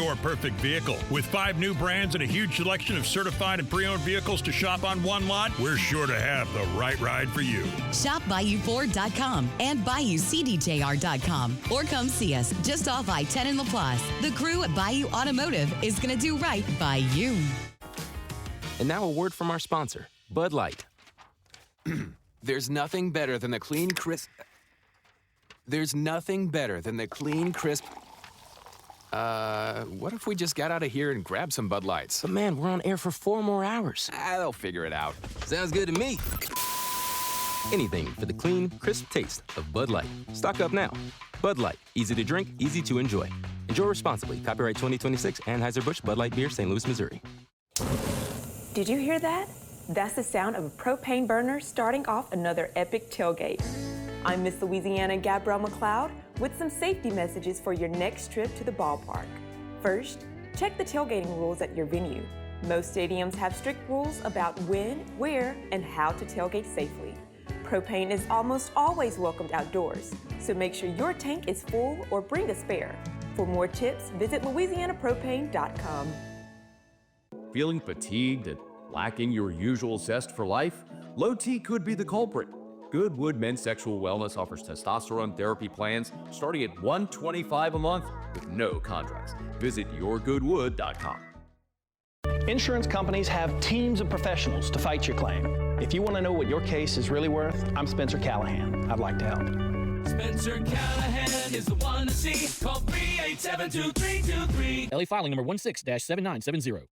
your perfect vehicle. With 5 new brands and a huge selection of certified and pre-owned vehicles to shop on one lot, we're sure to have the right ride for you. Shop BayouFord.com and BayouCDJR.com. Or come see us just off I-10 in LaPlace. The crew at Bayou Automotive is going to do right by you. And now a word from our sponsor, Bud Light. There's nothing better than the clean, crisp... what if we just got out of here and grabbed some Bud Lights? But man, we're on air for 4 more hours. They'll figure it out. Sounds good to me. Anything for the clean, crisp taste of Bud Light. Stock up now. Bud Light. Easy to drink, easy to enjoy. Enjoy responsibly. Copyright 2026, Anheuser-Busch Bud Light Beer, St. Louis, Missouri. Did you hear that? That's the sound of a propane burner starting off another epic tailgate. I'm Miss Louisiana Gabrielle McLeod with some safety messages for your next trip to the ballpark. First, check the tailgating rules at your venue. Most stadiums have strict rules about when, where, and how to tailgate safely. Propane is almost always welcomed outdoors, so make sure your tank is full or bring a spare. For more tips, visit louisianapropane.com. Feeling fatigued and lacking your usual zest for life? Low T could be the culprit. Goodwood Men's Sexual Wellness offers testosterone therapy plans starting at $125 a month with no contracts. Visit yourgoodwood.com. Insurance companies have teams of professionals to fight your claim. If you want to know what your case is really worth, I'm Spencer Callahan. I'd like to help. Spencer Callahan is the one to see. Call 387-2323. LA filing number 16-7970.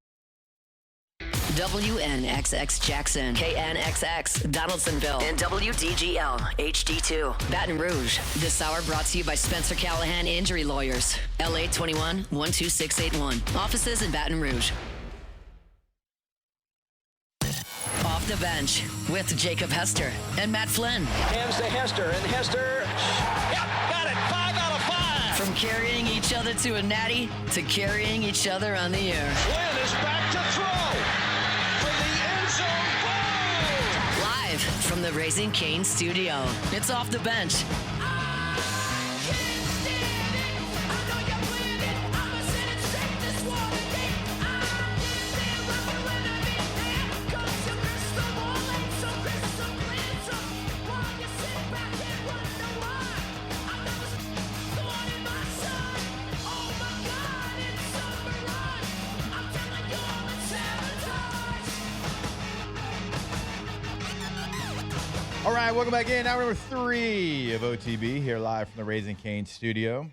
WNXX Jackson, KNXX Donaldsonville, and WDGL HD2 Baton Rouge. This hour brought to you by Spencer Callahan Injury Lawyers. LA 21 12681. Offices in Baton Rouge. Off the bench with Jacob Hester and Matt Flynn. Hands to Hester, and Hester, yep, got it, 5 out of 5. From carrying each other to a natty to carrying each other on the air. Flynn is back to throw. Live from the Raising Cane studio, it's Off the Bench. All right, welcome back in. Hour number 3 of OTB here live from the Raising Cane studio.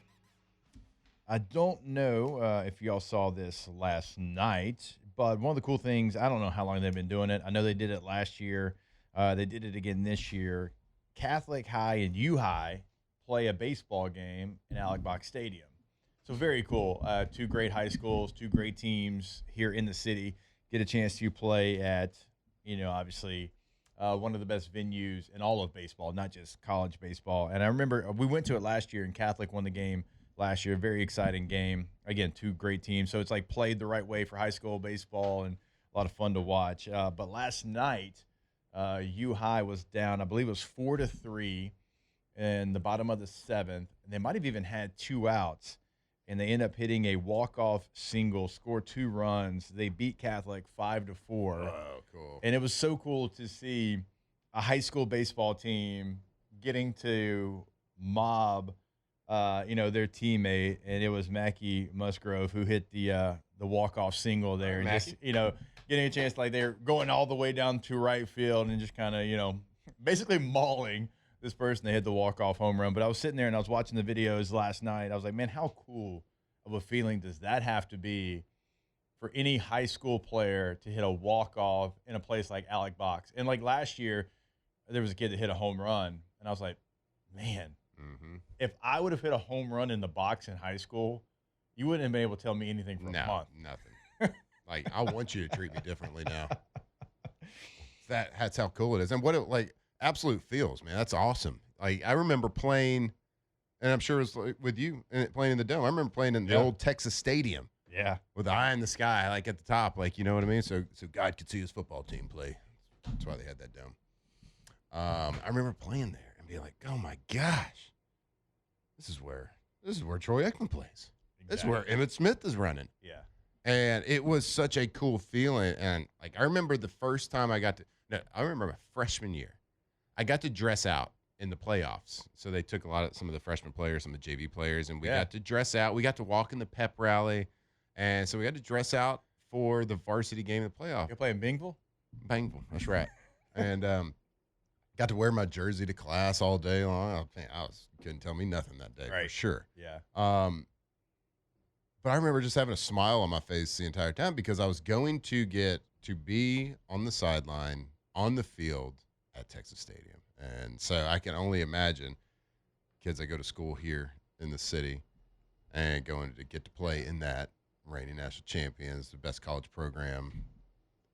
I don't know if y'all saw this last night, but one of the cool things, I don't know how long they've been doing it. I know they did it last year. They did it again this year. Catholic High and U High play a baseball game in Alex Box Stadium. So very cool. 2 great high schools, 2 great teams here in the city get a chance to play at, obviously – one of the best venues in all of baseball, not just college baseball. And I remember we went to it last year, and Catholic won the game last year. Very exciting game. Again, 2 great teams. So it's like played the right way for high school baseball and a lot of fun to watch. But last night, U High was down, I believe it was 4-3 in the bottom of the 7th. And they might have even had 2 outs. And they end up hitting a walk-off single, scored 2 runs. They beat Catholic 5-4. Oh, cool. And it was so cool to see a high school baseball team getting to mob, their teammate. And it was Mackie Musgrove who hit the walk-off single there. And just, getting a chance, like they're going all the way down to right field and just kind of, basically mauling this person. They hit the walk-off home run. But I was sitting there and I was watching the videos last night. I was like, man, how cool of a feeling does that have to be for any high school player to hit a walk-off in a place like Alex Box? And like last year, there was a kid that hit a home run. And I was like, man, if I would have hit a home run in the box in high school, you wouldn't have been able to tell me anything for a month. Nothing. Like, I want you to treat me differently now. That's how cool it is. And what it, absolute feels, man. That's awesome. Like, I remember playing, and I'm sure it's like with you playing in the Dome. I remember playing in the old Texas Stadium. Yeah. With the eye in the sky, like at the top, you know what I mean? So God could see his football team play. That's why they had that dome. I remember playing there and being like, oh my gosh, this is where Troy Aikman plays. This is where Emmitt Smith is running. Yeah. And it was such a cool feeling. And, like, I remember the first time I remember my freshman year. I got to dress out in the playoffs. So they took some of the freshman players, some of the JV players, and we got to dress out. We got to walk in the pep rally. And so we had to dress out for the varsity game in the playoff. You're playing Bingville? Bangville, that's right. And got to wear my jersey to class all day long. Couldn't tell me nothing that day, for sure. Yeah. But I remember just having a smile on my face the entire time because I was going to get to be on the sideline, on the field at Texas Stadium. And so I can only imagine kids that go to school here in the city and going to get to play in that reigning national champions, the best college program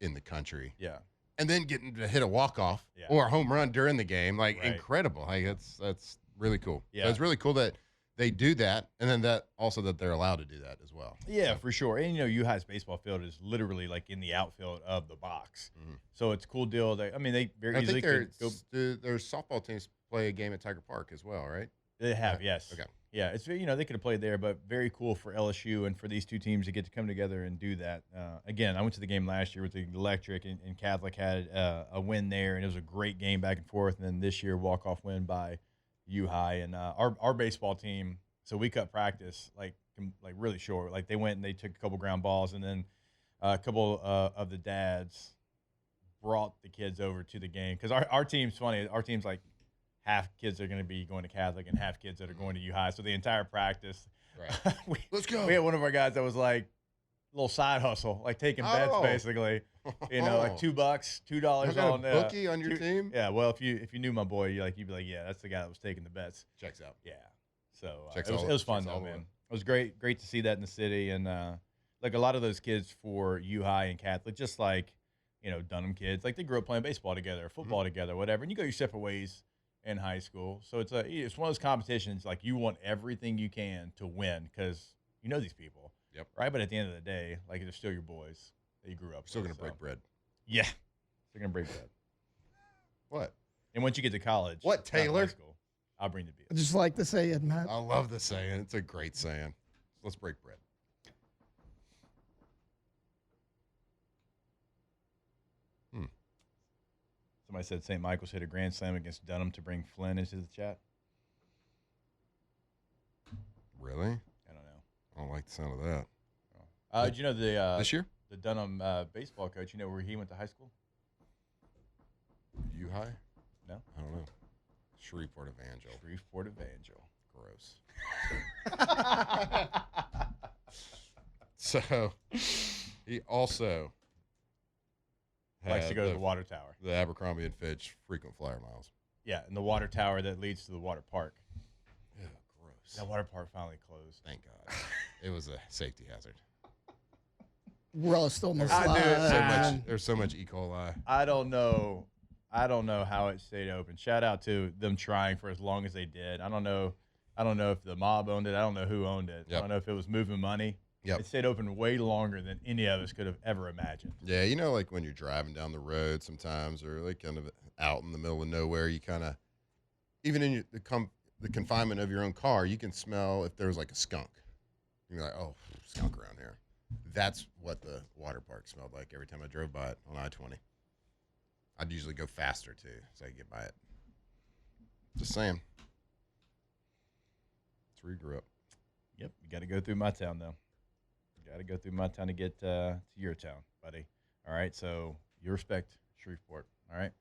in the country. Yeah. And then getting to hit a walk-off or a home run during the game, incredible. Like, that's really cool. Yeah. So it's really cool that they do that, and then that they're allowed to do that as well. Yeah, for sure. And, U-High's baseball field is literally like in the outfield of the box. Mm-hmm. So it's a cool deal. They very easily could go. Their softball teams play a game at Tiger Park as well, right? They have, yes. Okay. Yeah, it's they could have played there, but very cool for LSU and for these two teams to get to come together and do that. Again, I went to the game last year with the Electric, and Catholic had a win there, and it was a great game back and forth. And then this year, walk-off win by U-High. And our baseball team, so we cut practice like really short. Like, they went and they took a couple ground balls, and then a couple of the dads brought the kids over to the game. Because our team's funny. Our team's like, half kids are going to be going to Catholic and half kids that are going to U-High. So the entire practice, let's go. We had one of our guys that was like a little side hustle, like taking bets basically. Like $2, $2 on bookie on your team. Yeah, well, if you knew my boy, you'd be like, yeah, that's the guy that was taking the bets. Checks out. Yeah. So it was fun though, man. It was great to see that in the city, and like a lot of those kids for U-High and Catholic, just like Dunham kids, like they grew up playing baseball together, football together, whatever, and you go your separate ways in high school. So it's one of those competitions, like, you want everything you can to win because you know these people. Yep. Right? But at the end of the day, like, they're still your boys that you grew up with. Still going to break bread. Yeah. They're going to break bread. What? And once you get to college. What, Taylor? High school, I'll bring the beer. I just like to say it, Matt. I love the saying. It's a great saying. Let's break bread. Somebody said St. Michael's hit a grand slam against Dunham to bring Flynn into the chat. Really? I don't know. I don't like the sound of that. Did you know this year? The Dunham baseball coach, you know where he went to high school? U-High? No. I don't know. Shreveport Evangel. Shreveport Evangel. Gross. So, he also likes to go to the water tower. The Abercrombie and Fitch frequent flyer miles. Yeah, and the water tower that leads to the water park. Yeah, gross. That water park finally closed. Thank God. It was a safety hazard. We're still on the slide. There's so much E. coli. I don't know how it stayed open. Shout out to them trying for as long as they did. I don't know if the mob owned it. I don't know who owned it. Yep. I don't know if it was moving money. Yep. It stayed open way longer than any of us could have ever imagined. Yeah, like when you're driving down the road sometimes, or like kind of out in the middle of nowhere, you kind of, even in the confinement of your own car, you can smell if there's like a skunk. You're like, oh, skunk around here. That's what the water park smelled like every time I drove by it on I-20. I'd usually go faster too, so I could get by it. Just saying. That's where you grew up. Yep, you got to go through my town though. Got to go through my town to get to your town, buddy. All right, so you respect Shreveport. All right,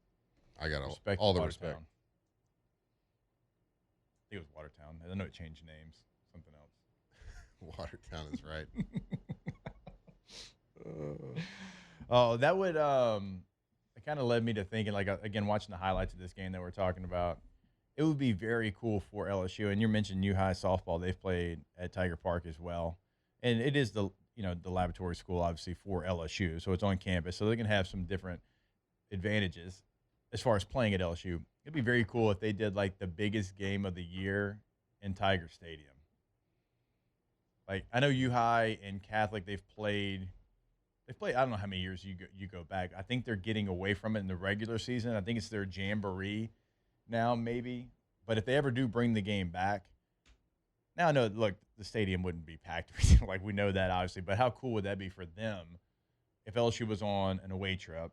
I got all the respect. I think it was Watertown. I know it changed names. Something else. Watertown is right. That would it kind of led me to thinking, like, again, watching the highlights of this game that we're talking about. It would be very cool for LSU, and you mentioned U-High softball. They've played at Tiger Park as well. And it is the laboratory school, obviously, for LSU, so it's on campus. So they can have some different advantages as far as playing at LSU. It'd be very cool if they did like the biggest game of the year in Tiger Stadium. Like, I know U-High and Catholic, they've played. I don't know how many years you go back. I think they're getting away from it in the regular season. I think it's their jamboree now, maybe. But if they ever do bring the game back, Now, no, look, the stadium wouldn't be packed. Like, we know that, obviously. But how cool would that be for them if LSU was on an away trip,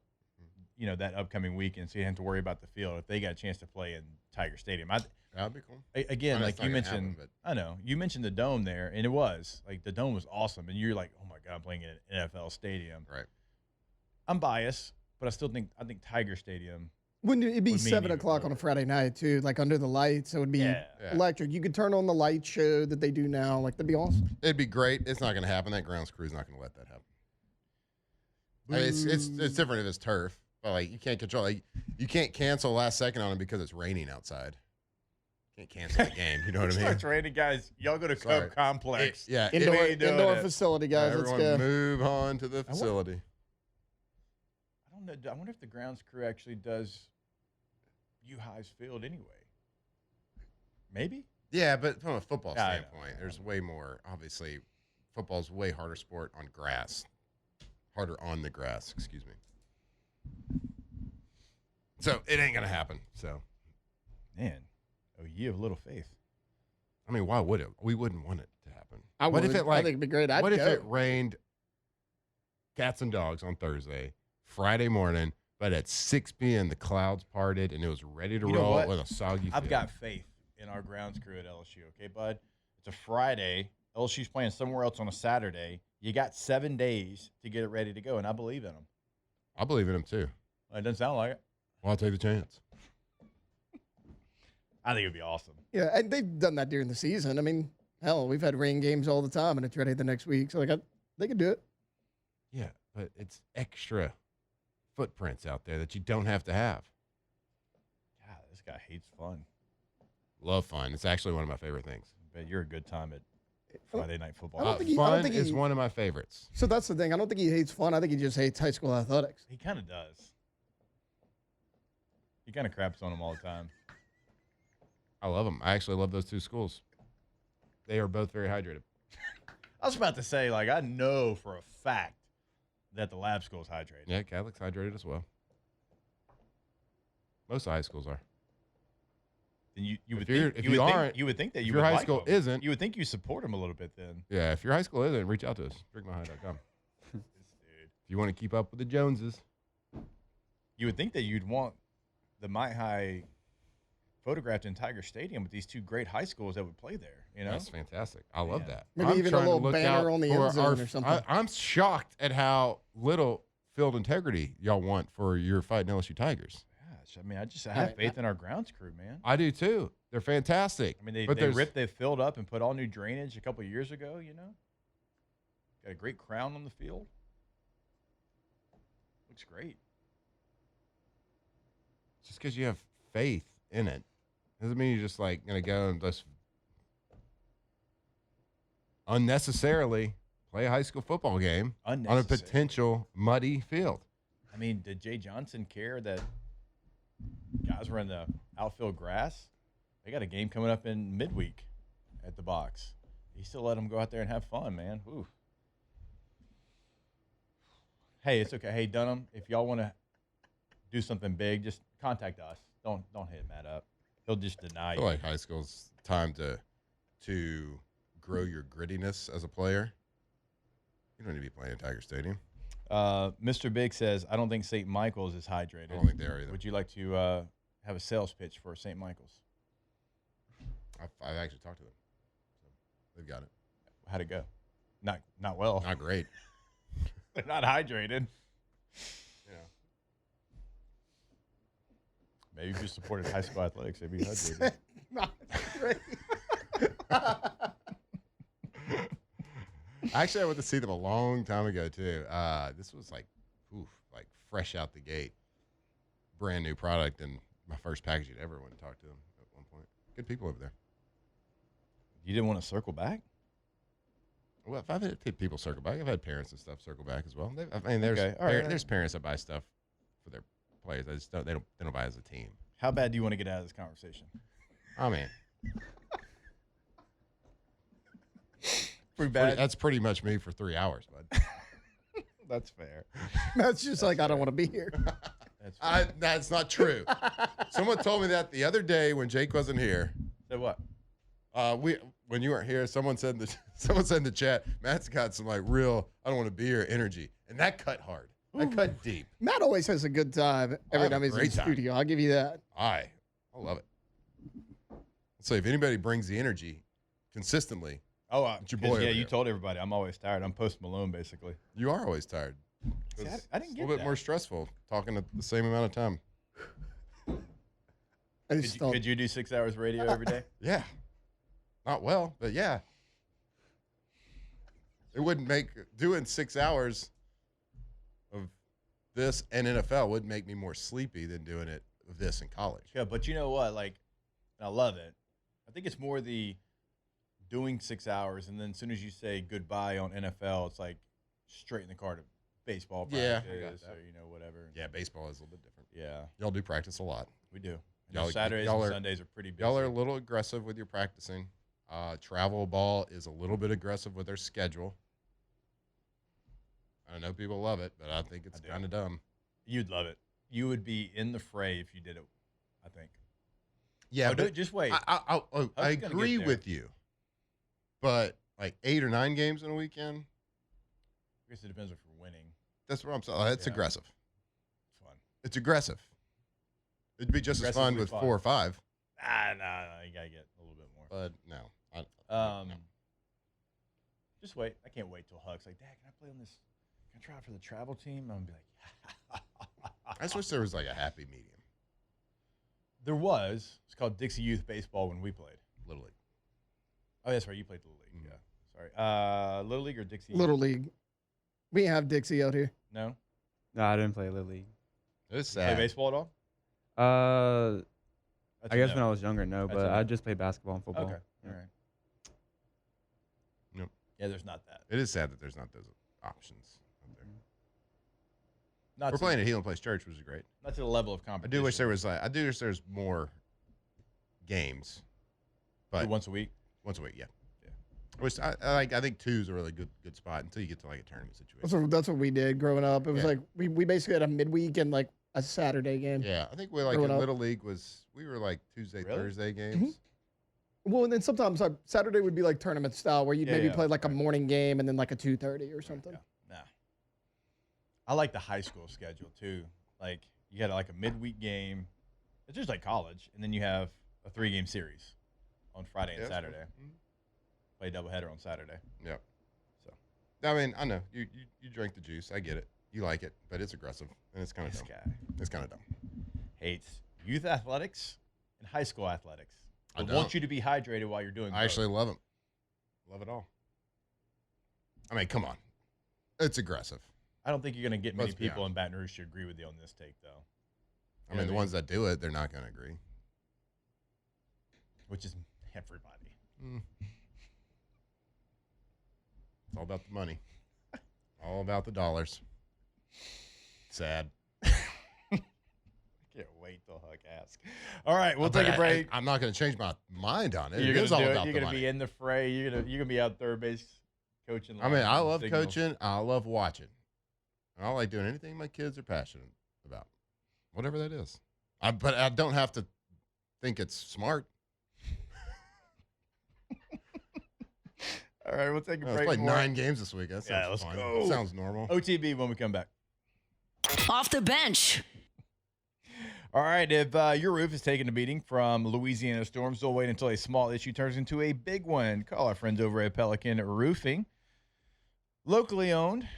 that upcoming weekend, so you didn't have to worry about the field, if they got a chance to play in Tiger Stadium? That'd be cool. Again, like you mentioned, I know, you mentioned the Dome there, and it was. Like, the Dome was awesome. And you're like, oh, my God, I'm playing in an NFL stadium. Right. I'm biased, but I think Tiger Stadium. It'd be 7 o'clock on a Friday night, too, like under the lights. It would be electric. You could turn on the light show that they do now. Like, that'd be awesome. It'd be great. It's not going to happen. That grounds crew's not going to let that happen. I mean, it's different if it's turf, but, like, you can't control. Like, you can't cancel last second on it because it's raining outside. You can't cancel the game. You know what I mean? It's raining, guys. Y'all go to Cub Complex. Indoor facility, guys. Everyone Let's go. move on to the facility. I don't know. I wonder if the grounds crew actually does U-High's field anyway. Maybe? Yeah, but from a football standpoint, there's way more. Obviously, football's way harder sport on grass. Harder on the grass, excuse me. So it ain't going to happen. So, man, ye of little faith. I mean, why would it? We wouldn't want it to happen. I think it'd be great. What if it rained cats and dogs on Thursday, Friday morning, but at 6 p.m. the clouds parted and it was ready to roll with a soggy field? I've got faith in our grounds crew at LSU, okay, bud? It's a Friday. LSU's playing somewhere else on a Saturday. You got 7 days to get it ready to go, and I believe in them. I believe in them, too. It doesn't sound like it. Well, I'll take the chance. I think it would be awesome. Yeah, and they've done that during the season. I mean, hell, we've had rain games all the time, and it's ready the next week. So, they could do it. Yeah, but it's extra footprints out there that you don't have to have. God, this guy hates fun. Love fun. It's actually one of my favorite things. I bet you're a good time at Friday Night Football. Fun is one of my favorites. So that's the thing. I don't think he hates fun. I think he just hates high school athletics. He kind of does. He kind of craps on them all the time. I love them. I actually love those two schools. They are both very hydrated. I was about to say, like, I know for a fact that the lab school is hydrated. Yeah, Catholic's hydrated as well. Most high schools are. Then you would think that your high school isn't. You would think you support them a little bit then. Yeah, if your high school isn't, reach out to us. drinkmyhigh.com. If you want to keep up with the Joneses. You would think that you'd want the My High photographed in Tiger Stadium with these two great high schools that would play there. You know, that's fantastic. I love that. Maybe I'm even a little banner on the end zone or something. I'm shocked at how little field integrity y'all want for your fighting LSU Tigers. Gosh, I mean, I have faith in our grounds crew, man. I do too. They're fantastic. I mean, they filled up and put all new drainage a couple of years ago. You know, got a great crown on the field. Looks great. Just because you have faith in it doesn't mean you're just like going to go and just unnecessarily play a high school football game on a potential muddy field. I mean, did Jay Johnson care that guys were in the outfield grass? They got a game coming up in midweek at the box. He still let them go out there and have fun, man. Ooh. Hey, it's okay. Hey, Dunham, if y'all want to do something big, just contact us. Don't hit Matt up. He'll just deny I you. feel like high school's time to grow your grittiness as a player. You don't need to be playing in Tiger Stadium. Mr. Big says, I don't think St. Michael's is hydrated. I don't think they are either. Would you like to have a sales pitch for St. Michael's? I've actually talked to them. So they've got it. How'd it go? Not well. Not great. They're not hydrated. Yeah. Maybe if you supported high school athletics, they'd be hydrated. Not great. Actually, I went to see them a long time ago too. This was like fresh out the gate, brand new product, and my first package you'd ever went and talked to them at one point. Good people over there. You didn't want to circle back? Well, I've had people circle back. I've had parents and stuff circle back as well. There's parents that buy stuff for their players. They don't buy as a team. How bad do you want to get out of this conversation? Oh man. Pretty bad. That's pretty much me for 3 hours, bud. That's fair. That's just like, I don't want to be here. That's not true. Someone told me that the other day when Jake wasn't here. Said what? when you weren't here, someone said in the chat, Matt's got some like real, I don't want to be here energy. And that cut hard. That cut deep. Matt always has a good time every time he's in the studio. I'll give you that. I love it. So if anybody brings the energy consistently, it's your boy. Yeah, you told everybody I'm always tired. I'm Post Malone, basically. You are always tired. See, I didn't get a little bit more stressful talking at the same amount of time. Could you do 6 hours radio every day? Yeah. Not well, but yeah. It wouldn't make doing 6 hours of this and NFL would make me more sleepy than doing it of this in college. Yeah, but you know what? Like, I love it. I think it's more the doing 6 hours, and then as soon as you say goodbye on NFL, it's like straight in the car to baseball practice or whatever. Yeah, baseball is a little bit different. Yeah. Y'all do practice a lot. We do. Saturdays and Sundays are pretty busy. Y'all are a little aggressive with your practicing. Travel ball is a little bit aggressive with their schedule. I know people love it, but I think it's kind of dumb. You'd love it. You would be in the fray if you did it, I think. Yeah, but just wait. I agree with you. But like 8 or 9 games in a weekend? I guess it depends if you're winning. That's what I'm saying. It's aggressive. It's fun. It's aggressive. It'd be just as fun with 4 or 5. No. You got to get a little bit more. But no. No. Just wait. I can't wait till Huck's like, Dad, can I play on this? Can I try out for the travel team? I'm going to be like, I just wish there was like a happy medium. There was. It's called Dixie Youth Baseball when we played. Little League. Oh, that's right. You played Little League. Yeah. Sorry. Little League or Dixie Youth? Little League. We have Dixie out here. No? No, I didn't play Little League. It's sad. Play baseball at all? I guess when I was younger, no, but I just played basketball and football. Okay. All right. Nope. Yeah, there's not that. It is sad that there's not those options out there. Not We're playing at Healing Place Church, which is great. Not to the level of competition. I do wish there was more games. But once a week? Once a week, yeah. I think 2 is a really good spot until you get to like a tournament situation. That's what we did growing up. It was like we basically had a midweek and like a Saturday game. Yeah, I think we like in Little League we were like Tuesday, Thursday games. Mm-hmm. Well, and then sometimes Saturday would be like tournament style where you'd maybe play like a morning game and then like a 2:30 or something. Yeah. Nah. I like the high school schedule too. Like you got like a midweek game. It's just like college, and then you have a 3-game series on Friday and Saturday. Mm-hmm. Play doubleheader on Saturday. Yep. So, I mean, I know you drink the juice. I get it. You like it, but it's aggressive and it's kind of dumb. It's kind of dumb. Hates youth athletics and high school athletics. I don't want you to be hydrated while you're doing. I actually love them. Love it all. I mean, come on. It's aggressive. I don't think you're going to get many people in Baton Rouge to agree with you on this take, though. I mean, the ones that do it, they're not going to agree. Which is everybody. It's all about the money. All about the dollars. Sad. Can't wait till Huck asks. All right, we'll take a break. I'm not going to change my mind on it. You're It is all about the money. You're going to be in the fray. You're going to be out third base coaching. I mean, I love coaching. I love watching. I like doing anything my kids are passionate about, whatever that is. But I don't have to think it's smart. All right, we'll take a break. Played 9 games this week. That sounds fun. Go. That sounds normal. OTB when we come back. Off the bench. All right, if your roof is taking a beating from Louisiana storms, don't wait until a small issue turns into a big one. Call our friends over at Pelican Roofing. Locally owned.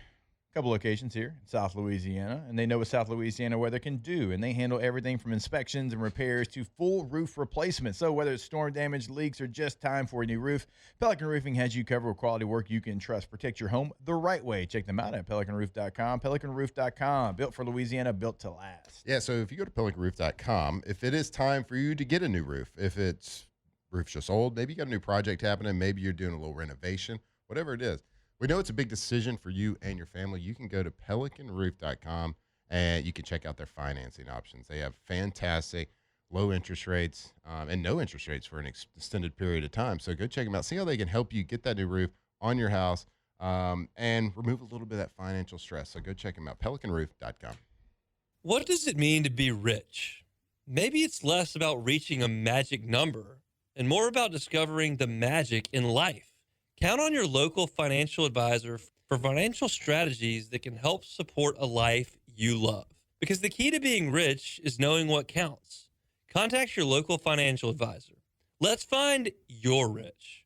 Couple locations here in South Louisiana, and they know what South Louisiana weather can do, and they handle everything from inspections and repairs to full roof replacement. So whether it's storm damage, leaks, or just time for a new roof, Pelican Roofing has you covered with quality work you can trust. Protect your home the right way. Check them out at pelicanroof.com. Pelicanroof.com, built for Louisiana, built to last. Yeah, so if you go to pelicanroof.com, if it is time for you to get a new roof, if it's roof's just old, maybe you got a new project happening, maybe you're doing a little renovation, whatever it is. We know it's a big decision for you and your family. You can go to pelicanroof.com and you can check out their financing options. They have fantastic low interest rates and no interest rates for an extended period of time. So go check them out. See how they can help you get that new roof on your house and remove a little bit of that financial stress. So go check them out, pelicanroof.com. What does it mean to be rich? Maybe it's less about reaching a magic number and more about discovering the magic in life. Count on your local financial advisor for financial strategies that can help support a life you love. Because the key to being rich is knowing what counts. Contact your local financial advisor. Let's find your rich.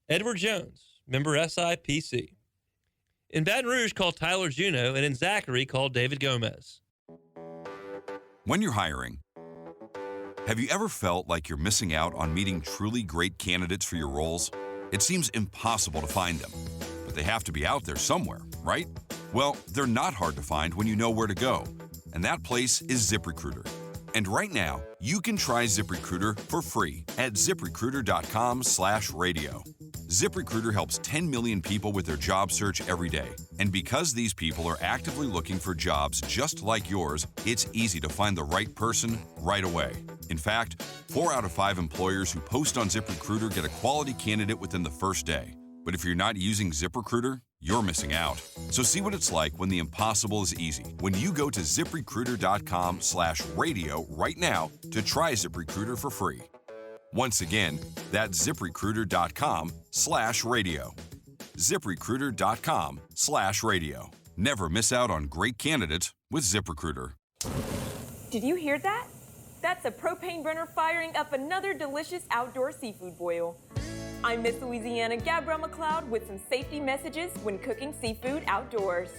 Edward Jones, member SIPC. In Baton Rouge, call Tyler Juneau, and in Zachary, call David Gomez. When you're hiring, have you ever felt like you're missing out on meeting truly great candidates for your roles? It seems impossible to find them, but they have to be out there somewhere, right? Well, they're not hard to find when you know where to go, and that place is ZipRecruiter. And right now, you can try ZipRecruiter for free at ZipRecruiter.com/radio. ZipRecruiter helps 10 million people with their job search every day. And because these people are actively looking for jobs just like yours, it's easy to find the right person right away. In fact, 4 out of 5 employers who post on ZipRecruiter get a quality candidate within the first day. But if you're not using ZipRecruiter, you're missing out. So see what it's like when the impossible is easy. When you go to ZipRecruiter.com/radio right now to try ZipRecruiter for free. Once again, that's ZipRecruiter.com/radio. ZipRecruiter.com/radio. Never miss out on great candidates with ZipRecruiter. Did you hear that? That's a propane burner firing up another delicious outdoor seafood boil. I'm Miss Louisiana Gabrielle McLeod with some safety messages when cooking seafood outdoors.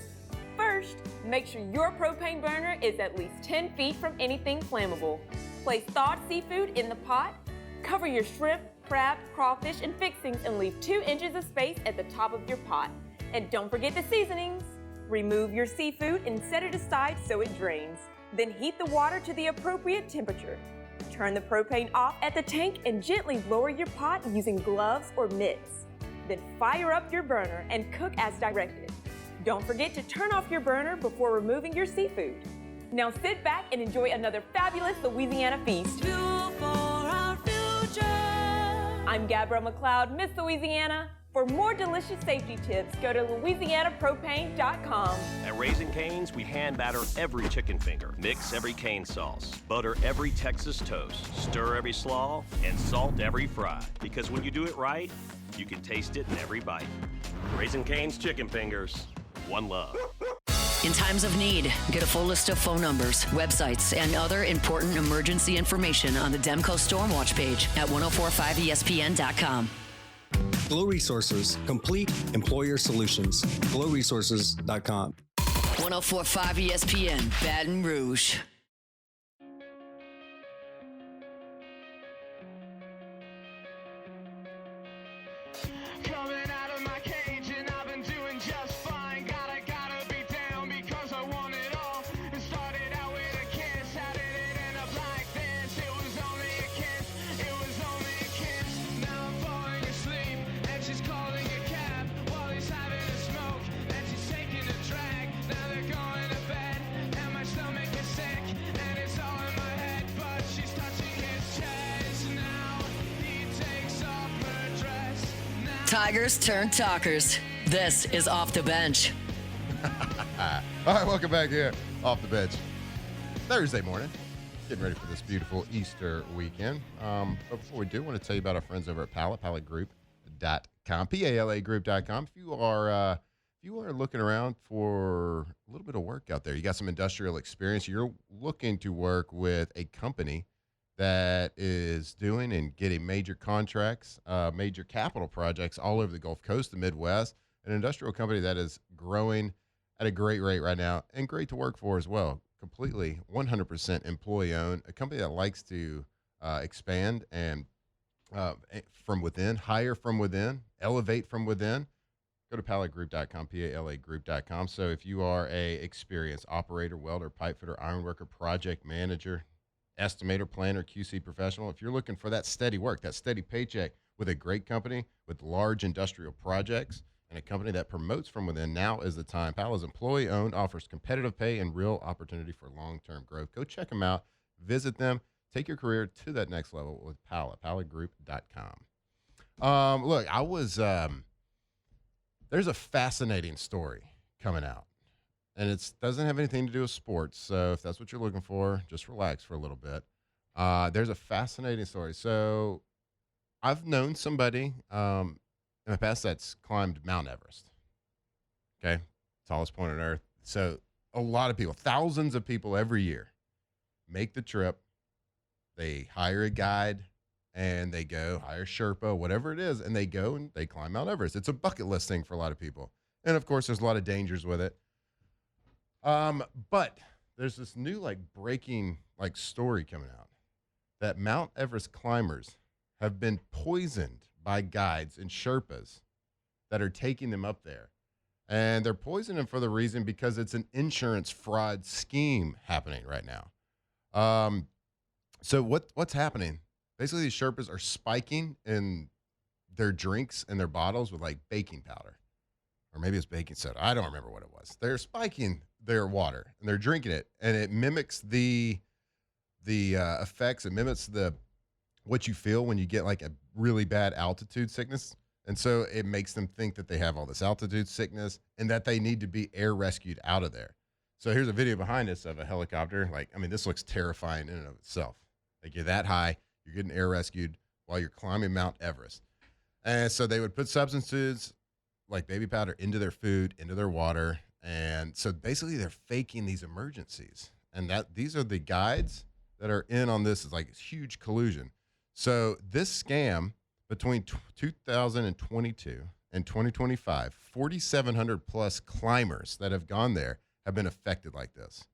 First, make sure your propane burner is at least 10 feet from anything flammable. Place thawed seafood in the pot. Cover your shrimp, crab, crawfish, and fixings and leave 2 inches of space at the top of your pot. And don't forget the seasonings. Remove your seafood and set it aside so it drains. Then heat the water to the appropriate temperature. Turn the propane off at the tank and gently lower your pot using gloves or mitts. Then fire up your burner and cook as directed. Don't forget to turn off your burner before removing your seafood. Now sit back and enjoy another fabulous Louisiana feast. Fuel for our future. I'm Gabrielle McLeod, Miss Louisiana. For more delicious safety tips, go to louisianapropane.com. At Raising Cane's, we hand batter every chicken finger, mix every cane sauce, butter every Texas toast, stir every slaw, and salt every fry. Because when you do it right, you can taste it in every bite. Raising Cane's chicken fingers, one love. In times of need, get a full list of phone numbers, websites, and other important emergency information on the Demco Stormwatch page at 1045ESPN.com. Glow Resources, complete employer solutions. GlowResources.com. 1045 ESPN, Baton Rouge. Coming out of my cage and I've been doing just fine. Gotta be down because I want it all. It started out with a kiss. How did it end up like this? It was only a kiss. It was only a kiss. Now I'm falling asleep and she's calling a cab while he's having a smoke and she's taking a drag. Now they're going to bed and my stomach is sick and it's all in my head, but she's touching his chest. Now he takes off her dress. Tigers turn talkers. This is Off the Bench. All right, welcome back here off the bench. Thursday morning, getting ready for this beautiful Easter weekend. But before we do, I want to tell you about our friends over at Pallet, palletgroup.com, palagroup.com. If you are looking around for a little bit of work out there, you got some industrial experience, you're looking to work with a company that is doing and getting major contracts, major capital projects all over the Gulf Coast, the Midwest, an industrial company that is growing at a great rate right now and great to work for as well. Completely 100% employee-owned, a company that likes to expand and from within, hire from within, elevate from within. Go to palletgroup.com, palagroup.com. So if you are a experienced operator, welder, pipe fitter, ironworker, project manager, estimator, planner, QC professional, if you're looking for that steady work, that steady paycheck with a great company with large industrial projects and a company that promotes from within, now is the time. Pal is employee-owned, offers competitive pay and real opportunity for long-term growth. Go check them out. Visit them. Take your career to that next level with Pal at palletgroup.com. Look, there's a fascinating story coming out. And it doesn't have anything to do with sports, so if that's what you're looking for, just relax for a little bit. There's a fascinating story. So I've known somebody in the past that's climbed Mount Everest. Okay, tallest point on Earth. So a lot of people, thousands of people every year, make the trip. They hire a guide and they go hire Sherpa, whatever it is, and they go and they climb Mount Everest. It's a bucket list thing for a lot of people. And of course, there's a lot of dangers with it. But there's this new breaking story coming out that Mount Everest climbers have been poisoned by guides and Sherpas that are taking them up there. And they're poisoning them for the reason because it's an insurance fraud scheme happening right now. So what's happening? Basically, these Sherpas are spiking in their drinks and their bottles with baking powder. Or maybe it's baking soda. I don't remember what it was. They're spiking their water and they're drinking it, and it mimics the effects. It mimics what you feel when you get a really bad altitude sickness, and so it makes them think that they have all this altitude sickness and that they need to be air rescued out of there. So here's a video behind us of a helicopter. This looks terrifying in and of itself. You're that high, you're getting air rescued while you're climbing Mount Everest, and so they would put substances like baby powder into their food, into their water. And so basically they're faking these emergencies. And these are the guides that are in on this. Is it's huge collusion. So this scam between 2022 and 2025, 4,700 plus climbers that have gone there have been affected like this.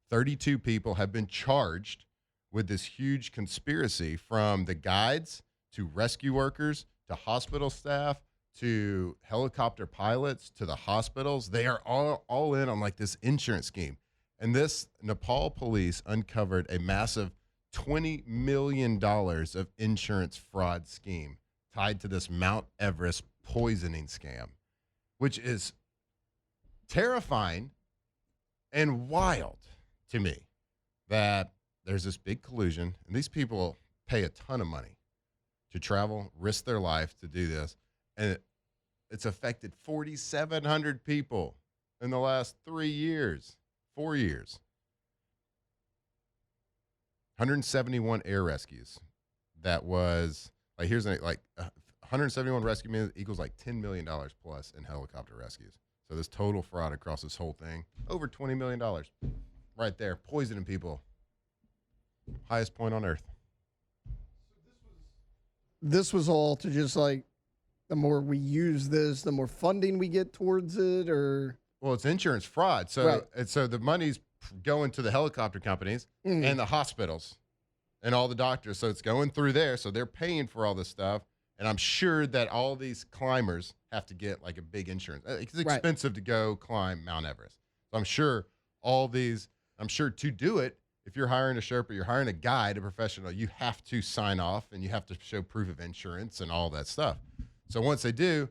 32 people have been charged with this huge conspiracy, from the guides to rescue workers to hospital staff to helicopter pilots to the hospitals. They are all in on this insurance scheme. And this Nepal police uncovered a massive $20 million of insurance fraud scheme tied to this Mount Everest poisoning scam, which is terrifying and wild to me, that there's this big collusion, and these people pay a ton of money to travel, risk their life to do this. And it's affected 4,700 people in the last 4 years. 171 air rescues. That was here's 171 rescue men equals $10 million plus in helicopter rescues. So this total fraud across this whole thing, over $20 million right there, poisoning people. Highest point on Earth. This was all to just the more we use this, the more funding we get towards it, or? Well, it's insurance fraud. So, right. And so the money's going to the helicopter companies and the hospitals and all the doctors. So it's going through there. So they're paying for all this stuff. And I'm sure that all these climbers have to get a big insurance. It's expensive to go climb Mount Everest. So I'm sure to do it, if you're hiring a Sherpa, you're hiring a guide, a professional, you have to sign off and you have to show proof of insurance and all that stuff. So once they do,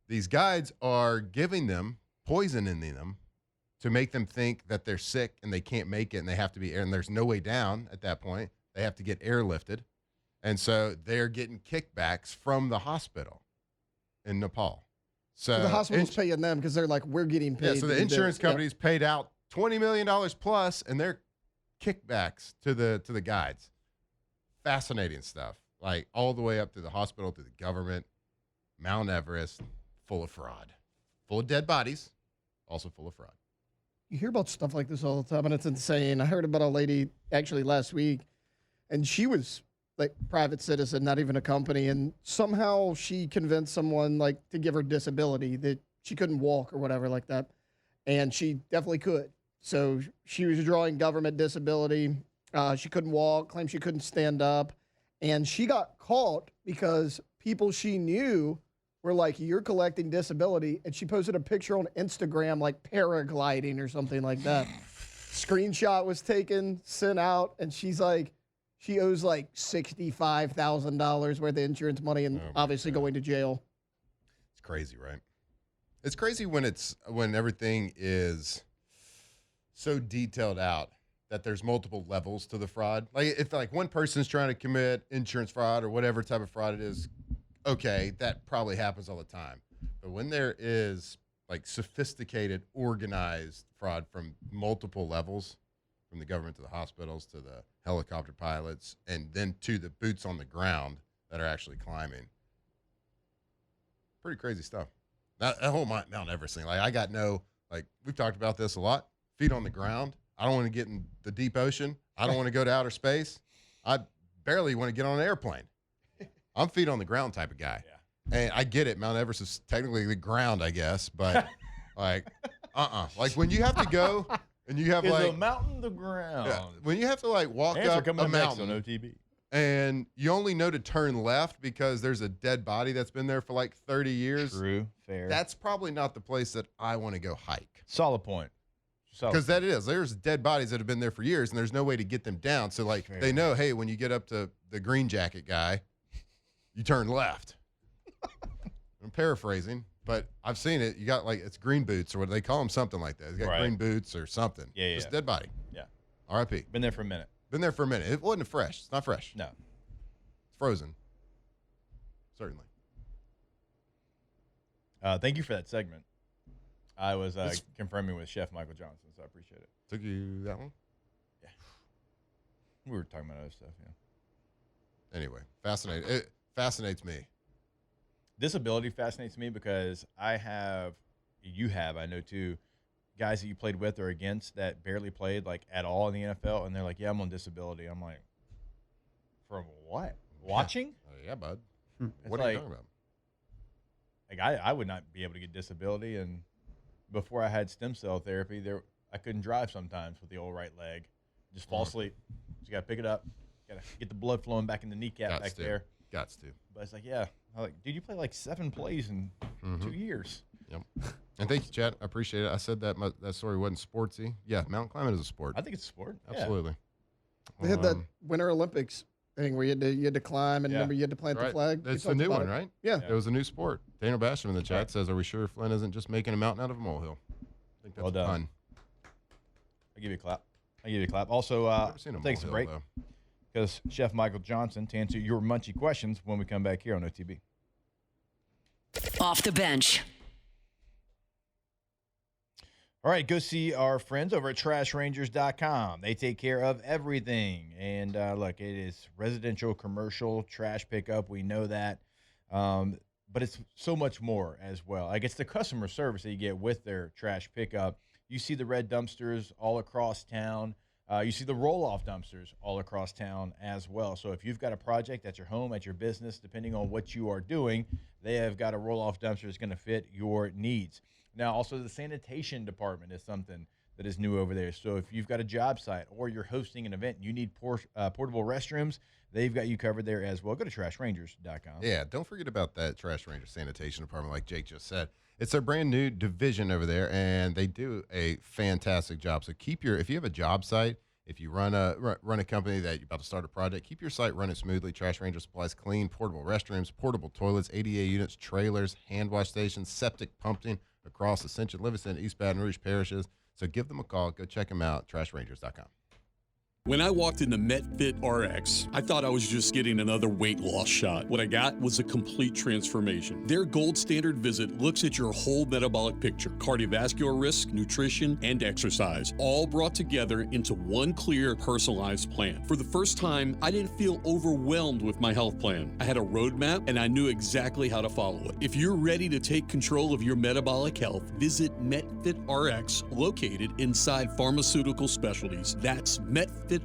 these guides are poisoning them to make them think that they're sick and they can't make it and they have to be and there's no way down at that point. They have to get airlifted. And so they're getting kickbacks from the hospital in Nepal. So the hospital's paying them because they're we're getting paid. Yeah, so the insurance companies paid out $20 million plus, and they're kickbacks to the guides. Fascinating stuff. All the way up to the hospital, to the government. Mount Everest, full of fraud. Full of dead bodies, also full of fraud. You hear about stuff like this all the time, and it's insane. I heard about a lady actually last week, and she was private citizen, not even a company, and somehow she convinced someone to give her disability, that she couldn't walk or whatever like that, and she definitely could. So she was drawing government disability. She couldn't walk, claimed she couldn't stand up, and she got caught because people she knew were you're collecting disability, and she posted a picture on Instagram paragliding or something like that. Screenshot was taken, sent out, and she's she owes $65,000 worth of insurance money and obviously going to jail. It's crazy, right? It's crazy when everything is so detailed out that there's multiple levels to the fraud. If one person's trying to commit insurance fraud or whatever type of fraud it is, okay, that probably happens all the time. But when there is sophisticated, organized fraud from multiple levels, from the government to the hospitals to the helicopter pilots, and then to the boots on the ground that are actually climbing. Pretty crazy stuff. That whole Mount Everest thing. Like, I got we've talked about this a lot. Feet on the ground. I don't want to get in the deep ocean. I don't want to go to outer space. I barely want to get on an airplane. I'm feet on the ground type of guy. Yeah. And I get it. Mount Everest is technically the ground, I guess. But, like when you have to go and you have, is a mountain the ground? Yeah, when you have to, walk up a mountain on OTB. And you only know to turn left because there's a dead body that's been there for 30 years. True, fair. That's probably not the place that I want to go hike. Solid point. Because that is. There's dead bodies that have been there for years, and there's no way to get them down. So, fair. They know, hey, when you get up to the green jacket guy, you turn left. I'm paraphrasing, but I've seen it. You got, it's green boots, or what they call them, something like that. You got green boots or something. Yeah. It's a dead body. Yeah. R.I.P. Been there for a minute. It wasn't fresh. It's not fresh. No. It's frozen. Certainly. Thank you for that segment. I was confirming with Chef Michael Johnson, so I appreciate it. Took you that one? Yeah. We were talking about other stuff, yeah. Anyway, fascinating. It fascinates me. Disability fascinates me because I know too, guys that you played with or against that barely played at all in the NFL, and they're like, yeah, I'm on disability. I'm like, from what? Watching? Yeah, bud. What are you talking about? I would not be able to get disability, and before I had stem cell therapy, I couldn't drive sometimes with the old right leg. Just fall asleep. Just got to pick it up. Got to get the blood flowing back in the kneecap back there. Gots to. But it's yeah. I'm dude, you play 7 plays in 2 years. Yep. And thank you, Chad. I appreciate it. I said that story wasn't sportsy. Yeah, mountain climbing is a sport. I think it's a sport. Absolutely. They had that Winter Olympics thing where you had to climb and remember you had to plant the flag. It's the new one, right? Yeah. It was a new sport. Daniel Basham in the chat says, "Are we sure Flynn isn't just making a mountain out of a molehill?" I think that's well done. fun. I'll give you a clap. Also, take a break though. Because Chef Michael Johnson to answer your Munchie questions when we come back here on OTB. Off the bench. All right, go see our friends over at TrashRangers.com. They take care of everything. And look, it is residential, commercial, trash pickup. We know that. But it's so much more as well. I guess the customer service that you get with their trash pickup. You see the red dumpsters all across town. You see the roll-off dumpsters all across town as well. So if you've got a project at your home, at your business, depending on what you are doing, they have got a roll-off dumpster that's going to fit your needs. Now, also the sanitation department is something that is new over there. So if you've got a job site or you're hosting an event and you need portable restrooms, they've got you covered there as well. Go to TrashRangers.com. Yeah, don't forget about that Trash Ranger sanitation department like Jake just said. It's a brand new division over there, and they do a fantastic job. So if you have a job site, if you run a company that you're about to start a project, keep your site running smoothly. Trash Ranger supplies clean, portable restrooms, portable toilets, ADA units, trailers, hand wash stations, septic pumping across Ascension, Livingston, East Baton Rouge parishes. So give them a call. Go check them out, TrashRangers.com. When I walked into MetFit RX, I thought I was just getting another weight loss shot. What I got was a complete transformation. Their gold standard visit looks at your whole metabolic picture, cardiovascular risk, nutrition, and exercise, all brought together into one clear, personalized plan. For the first time, I didn't feel overwhelmed with my health plan. I had a roadmap, and I knew exactly how to follow it. If you're ready to take control of your metabolic health, visit MetFit RX, located inside Pharmaceutical Specialties. That's MetFitRx.com.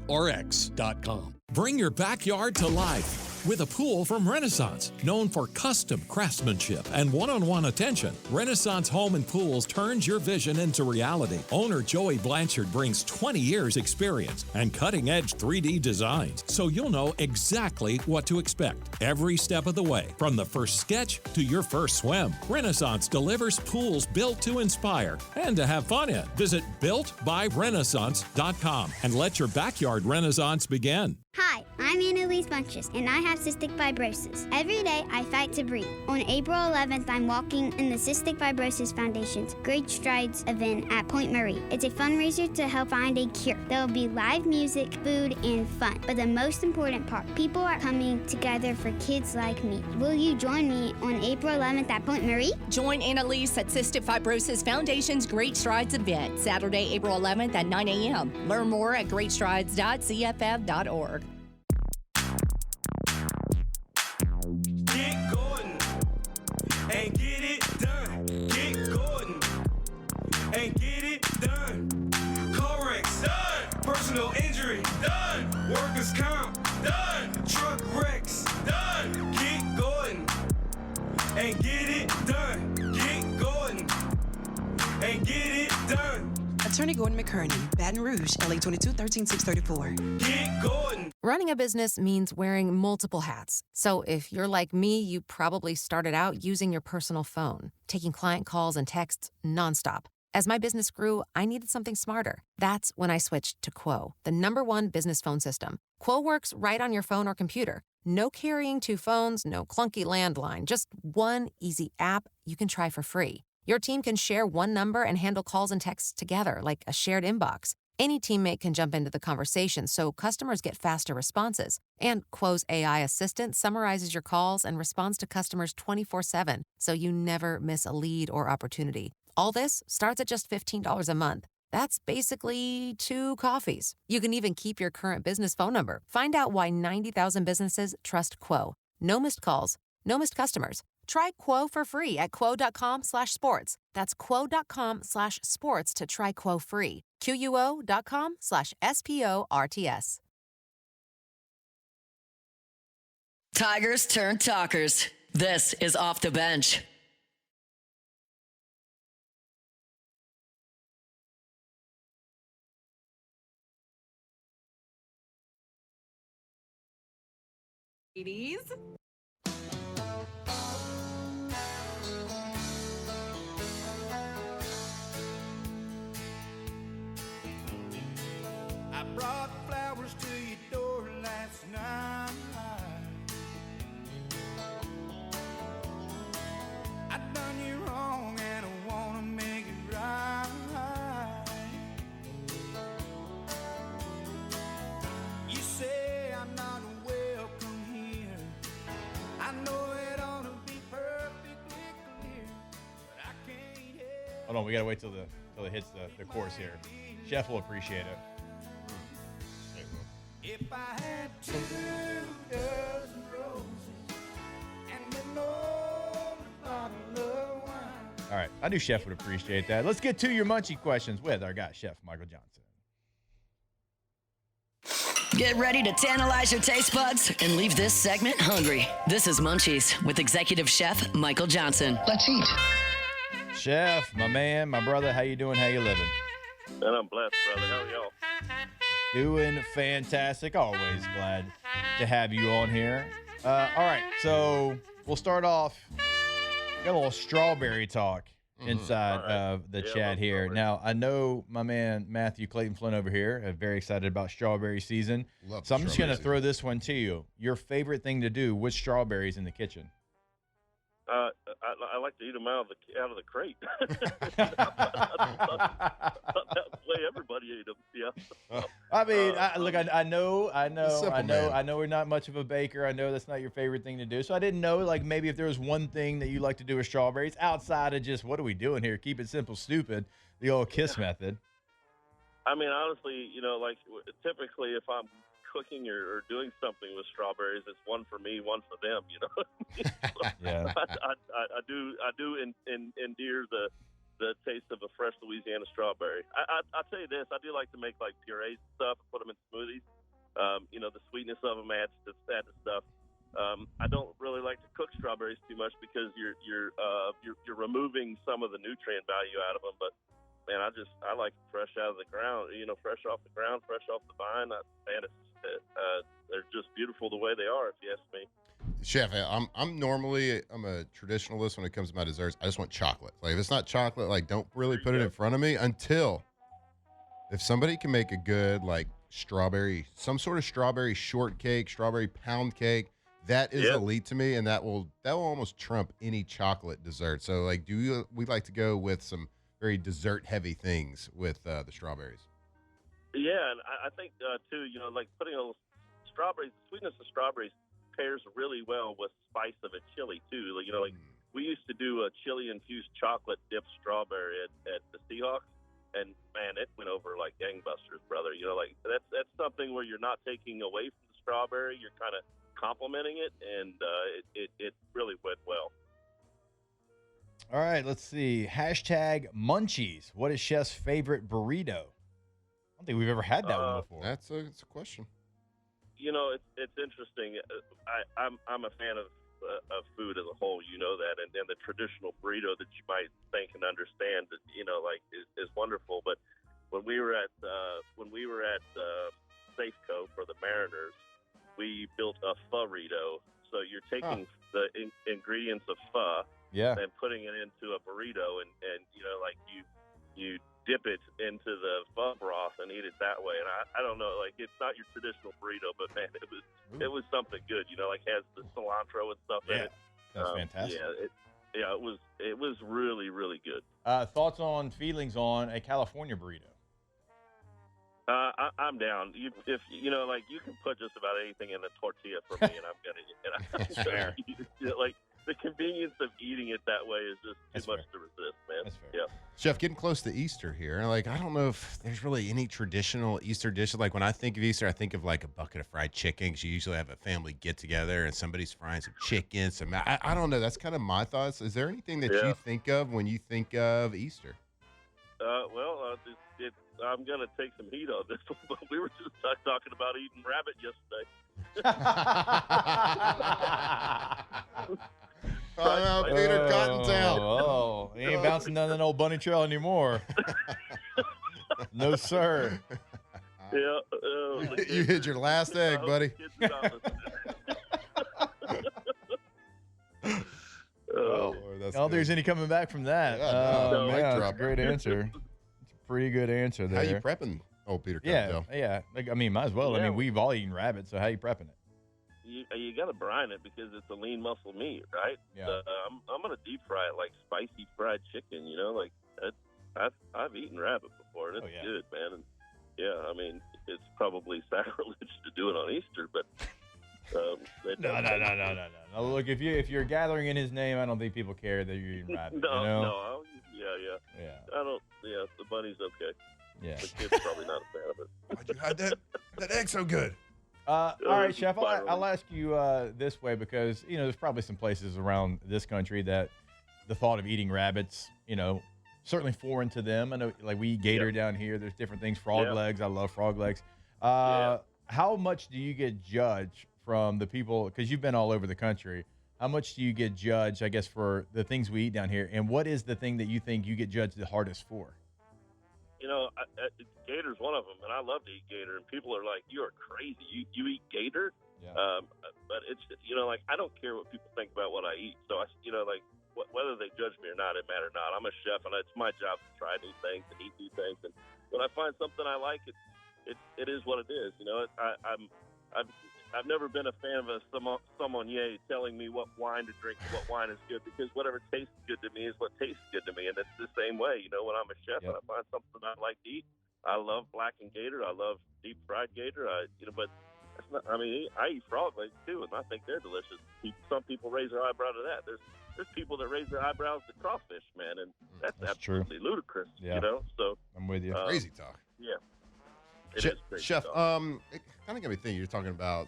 Bring your backyard to life with a pool from Renaissance, known for custom craftsmanship and one-on-one attention. Renaissance Home and Pools turns your vision into reality. Owner Joey Blanchard brings 20 years experience and cutting-edge 3D designs, so you'll know exactly what to expect every step of the way, from the first sketch to your first swim. Renaissance delivers pools built to inspire and to have fun in. Visit builtbyrenaissance.com and let your backyard renaissance begin. Hi, I'm Annalise Munchies, and I have cystic fibrosis. Every day, I fight to breathe. On April 11th, I'm walking in the Cystic Fibrosis Foundation's Great Strides event at Point Marie. It's a fundraiser to help find a cure. There will be live music, food, and fun. But the most important part, people are coming together for kids like me. Will you join me on April 11th at Point Marie? Join Annalise at Cystic Fibrosis Foundation's Great Strides event, Saturday, April 11th at 9 a.m. Learn more at greatstrides.cff.org. Personal injury, done. Workers' comp, done. Truck wrecks, done. Get Gordon and get it done. Get Gordon and get it done. Attorney Gordon McKerney, Baton Rouge, LA 22 13634. Get Gordon. Running a business means wearing multiple hats. So if you're like me, you probably started out using your personal phone, taking client calls and texts nonstop. As my business grew, I needed something smarter. That's when I switched to Quo, the #1 business phone system. Quo works right on your phone or computer. No carrying 2 phones, no clunky landline, just one easy app you can try for free. Your team can share one number and handle calls and texts together like a shared inbox. Any teammate can jump into the conversation so customers get faster responses. And Quo's AI assistant summarizes your calls and responds to customers 24/7, so you never miss a lead or opportunity. All this starts at just $15 a month. That's basically 2 coffees. You can even keep your current business phone number. Find out why 90,000 businesses trust Quo. No missed calls, no missed customers. Try Quo for free at quo.com/sports. That's quo.com/sports to try Quo free. QUO.com/SPORTS. Tigers turn talkers. This is Off the Bench. Ladies. I brought flowers to your door last night. I done you wrong and I wanna make it right. You say I'm not welcome here. I know it ought to be perfectly clear, but I can't help. Hold on, we gotta wait till it hits the chorus here. Chef will appreciate it. If I had 2 dozen roses and an old bottle of wine. All right, I knew Chef would appreciate that. Let's get to your munchie questions with our guy, Chef Michael Johnson. Get ready to tantalize your taste buds and leave this segment hungry. This is Munchies with Executive Chef Michael Johnson. Let's eat. Chef, my man, my brother, how you doing? How you living? And I'm blessed, brother. How are y'all? Doing fantastic. Always glad to have you on here. All right, so we'll start off. Got a little strawberry talk inside of the chat here. Now, I know my man Matthew Clayton Flynn over here is very excited about strawberry season. So I'm just going to throw this one to you. Your favorite thing to do with strawberries in the kitchen? I like to eat them out of the crate. That's the way everybody ate them. Yeah. I mean, look, I know we're not much of a baker. I know that's not your favorite thing to do. So I didn't know, like, maybe if there was one thing that you like to do with strawberries outside of just what are we doing here? Keep it simple, stupid. The old KISS method. I mean, honestly, like typically if I'm cooking or doing something with strawberries, it's one for me, one for them. Yeah. I do endear the taste of a fresh Louisiana strawberry. I'll tell you this, I do like to make like purees and stuff and put them in smoothies. The sweetness of them adds to stuff. I don't really like to cook strawberries too much because you're removing some of the nutrient value out of them. But man, I like fresh out of the ground. Fresh off the ground, fresh off the vine. They're just beautiful the way they are, if you ask me. Chef, I'm a traditionalist when it comes to my desserts. I just want chocolate. Like if it's not chocolate, like don't really put it in front of me until if somebody can make a good like some sort of strawberry shortcake, strawberry pound cake, that is elite to me, and that will almost trump any chocolate dessert. So like, we like to go with some very dessert heavy things with the strawberries. Yeah, and I think too, like putting a strawberries, the sweetness of strawberries pairs really well with spice of a chili too. Like we used to do a chili infused chocolate dipped strawberry at the Seahawks, and man, it went over like gangbusters, brother. Like that's something where you're not taking away from the strawberry, you're kind of complementing it, and it really went well. All right, let's see. #Munchies. What is Chef's favorite burrito? don't think we've ever had that one before. It's a question. You know, it's interesting. I'm a fan of food as a whole. You know that, and the traditional burrito that you might think and understand, you know, like is wonderful. But when we were at Safeco for the Mariners, we built a pho-rito. So you're taking the ingredients of pho and putting it into a burrito, and you know, like you dip it into the pho broth and eat it that way. And I don't know, like, it's not your traditional burrito, but man, it was something good. You know, like has the cilantro and stuff in it. That's fantastic. It was really, really good. Thoughts on feelings on a California burrito? I'm down. If you know, like, you can put just about anything in a tortilla for me, and I'm gonna eat it. That's fair. Like, the convenience of eating it that way is just too much to resist, man. That's fair. Yeah. Chef, getting close to Easter here. Like, I don't know if there's really any traditional Easter dishes. Like, when I think of Easter, I think of like a bucket of fried chicken, because you usually have a family get together and somebody's frying some chicken. I don't know. That's kind of my thoughts. Is there anything that you think of when you think of Easter? I'm going to take some heat on this one, but we were just talking about eating rabbit yesterday. Peter Cottontail. Oh, he ain't bouncing down that old bunny trail anymore. No, sir. Yeah. You hit your last egg, buddy. Oh, I don't think there's any coming back from that. That's a great answer. It's a pretty good answer there. How you prepping old Peter Cottontail? Yeah. Like, I mean, might as well. I mean, we've all eaten rabbit, so how you prepping it? You got to brine it because it's a lean muscle meat, right? Yeah. I'm going to deep fry it like spicy fried chicken, you know? Like, I've eaten rabbit before, and it's good, man. And, yeah, I mean, it's probably sacrilege to do it on Easter, but... No. Look, if you're gathering in his name, I don't think people care that you're eating rabbit. No, you know? no. Yeah. I don't. Yeah, the bunny's okay. Yeah. The kid's probably not a fan of it. Why'd you hide that egg so good? All right, Chef, I'll ask you this way, because, you know, there's probably some places around this country that the thought of eating rabbits, you know, certainly foreign to them. I know, like, we eat gator down here. There's different things, frog legs. I love frog legs. How much do you get judged from the people, because you've been all over the country, how much do you get judged, I guess, for the things we eat down here? And what is the thing that you think you get judged the hardest for? You know, gator's one of them, and I love to eat gator. And people are like, "You are crazy. You eat gator?" Yeah. But it's, you know, like, I don't care what people think about what I eat. So you know, like, whether they judge me or not, it matters not. I'm a chef, and it's my job to try new things and eat new things. And when I find something I like, it is what it is. You know, I've never been a fan of a sommelier telling me what wine to drink and what wine is good, because whatever tastes good to me is what tastes good to me. And it's the same way, you know, when I'm a chef and I find something I like to eat. I love blackened gator. I love deep fried gator. But that's not, I mean, I eat frog legs too, and I think they're delicious. Some people raise their eyebrow to that. There's people that raise their eyebrows to crawfish, man, and that's absolutely ludicrous. Yeah. You know, so I'm with you. Crazy talk. Yeah. Chef, it kind of got me thinking. You're talking about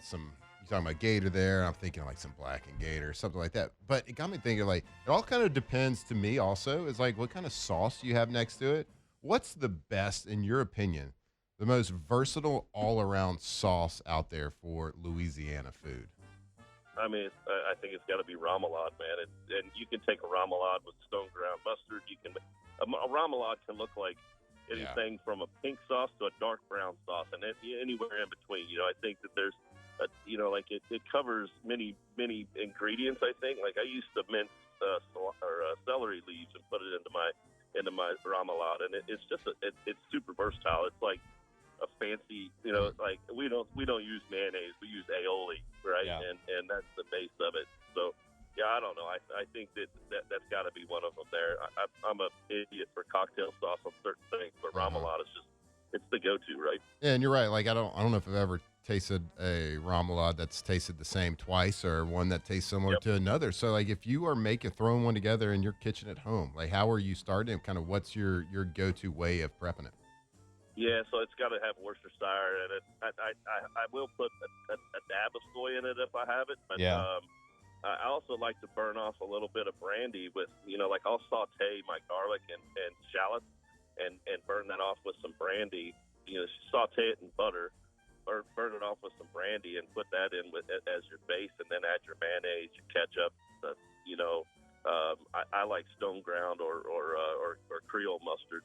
gator there. I'm thinking like some blackened gator, something like that. But it got me thinking, like, it all kind of depends to me also. Is like, what kind of sauce you have next to it? What's the best, in your opinion, the most versatile all-around sauce out there for Louisiana food? I mean, I think it's got to be remoulade, man. And you can take a remoulade with stone ground mustard. A remoulade can look like anything from a pink sauce to a dark brown sauce, and anywhere in between. You know, I think that there's, you know, like it covers many ingredients. I think, like, I used to mince celery leaves and put it into my remoulade, and it's just it's super versatile. It's like a fancy, you know, like we don't use mayonnaise, we use aioli, right? Yeah. And that's the base of it. So. Yeah, I don't know. I think that's got to be one of them there. I'm an idiot for cocktail sauce on certain things, but remoulade is it's the go-to, right? Yeah, and you're right. Like, I don't know if I've ever tasted a remoulade that's tasted the same twice, or one that tastes similar to another. So, like, if you are throwing one together in your kitchen at home, like, how are you starting? Kind of, what's your go-to way of prepping it? Yeah, so it's got to have Worcestershire in it. I will put a dab of soy in it if I have it, but I also like to burn off a little bit of brandy with, you know, like, I'll saute my garlic and shallots and burn that off with some brandy saute it in butter, or burn it off with some brandy and put that in as your base, and then add your mayonnaise, your ketchup. I like stone ground or Creole mustard.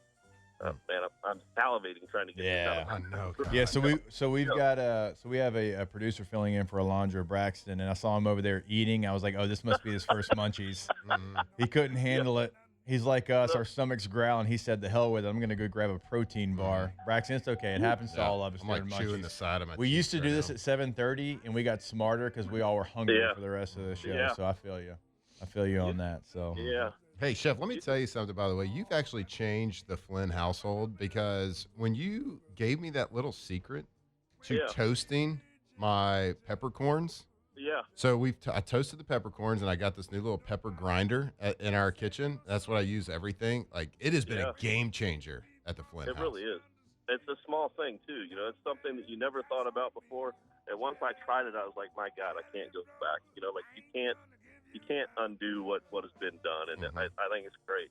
Man, I'm salivating trying to get this out of my mouth. Yeah, we have a producer filling in for Alondra Braxton, and I saw him over there eating. I was like, oh, this must be his first Munchies. He couldn't handle it. He's like us, our stomachs growl, and he said, the hell with it. I'm going to go grab a protein bar. Braxton, it's okay. It happens to all of us. I'm like chewing the side of my We cheeks used to do right this now. at 7:30, and we got smarter because we all were hungry Yeah. for the rest of the show. Yeah. So I feel you. I feel you on that. So Yeah. Hey, Chef, let me tell you something, by the way. You've actually changed the Flynn household, because when you gave me that little secret to Yeah. toasting my peppercorns. Yeah. So I toasted the peppercorns, and I got this new little pepper grinder in our kitchen. That's what I use everything. Like, it has been Yeah. a game changer at the Flynn It house. really is. It's a small thing too. It's something that you never thought about before. And once I tried it, I was like, my God, I can't go back. Like you can't undo what has been done. And I think it's great.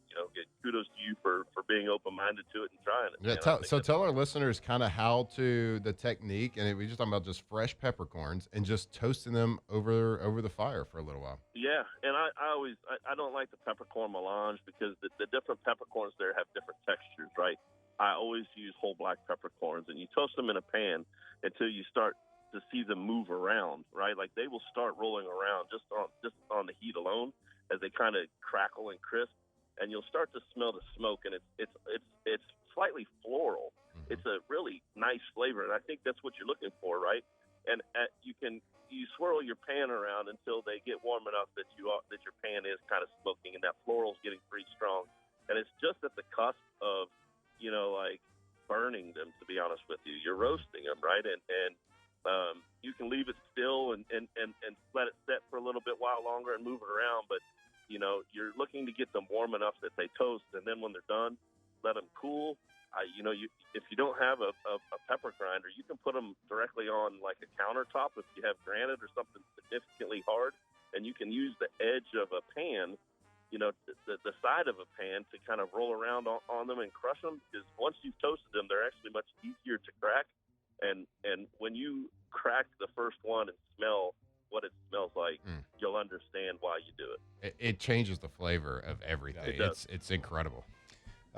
Kudos to you for being open-minded to it and trying it. Yeah, man. tell our listeners kind of the technique, and we just talking about just fresh peppercorns and just toasting them over the fire for a little while. Yeah, and I don't like the peppercorn melange because the different peppercorns there have different textures, right? I always use whole black peppercorns, and you toast them in a pan until you start to see them move around, right? Like they will start rolling around just on the heat alone as they kind of crackle and crisp, and you'll start to smell the smoke, and it's slightly floral. It's a really nice flavor, and I think that's what you're looking for, right? And you swirl your pan around until they get warm enough that your pan is kind of smoking, and that floral's getting pretty strong, and it's just at the cusp of like burning them. To be honest with you, you're roasting them, right? And you can leave it still and let it set for a little bit while longer and move it around, but you're looking to get them warm enough that they toast, and then when they're done, let them cool. If you don't have a pepper grinder, you can put them directly on like a countertop if you have granite or something significantly hard, and you can use the edge of a pan, the side of a pan, to kind of roll around on them and crush them, because once you've toasted them, they're actually much easier to crack. And when you crack the first one and smell what it smells like, you'll understand why you do it. It changes the flavor of everything. It does. It's incredible.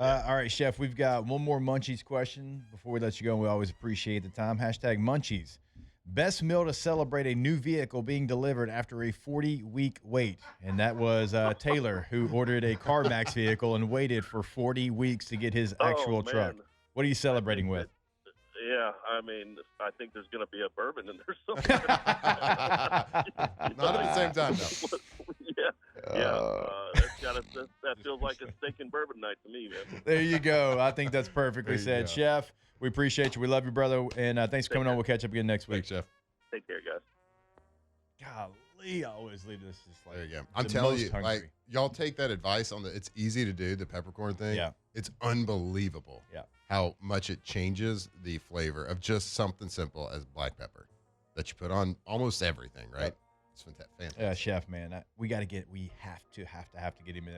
all right, Chef, we've got one more Munchies question before we let you go. We always appreciate the time. Hashtag Munchies. Best meal to celebrate a new vehicle being delivered after a 40-week wait. And that was Taylor, who ordered a CarMax vehicle and waited for 40 weeks to get his actual truck. What are you celebrating with? Yeah, I think there's going to be a bourbon in there somewhere. Not at the same time, though. That feels like a steak and bourbon night to me, man. There you go. I think that's perfectly There you said. go. Chef, we appreciate you. We love you, brother. And thanks for coming on. We'll catch up again next week. Thanks, Chef. Take care, guys. Golly, I always leave this just like. There you go. I'm the telling most you, hungry. like, y'all take that advice on it's easy to do, the peppercorn thing. Yeah. It's unbelievable. Yeah. How much it changes the flavor of just something simple as black pepper that you put on almost everything, right? It's fantastic. Yeah, Chef, man, we have to get him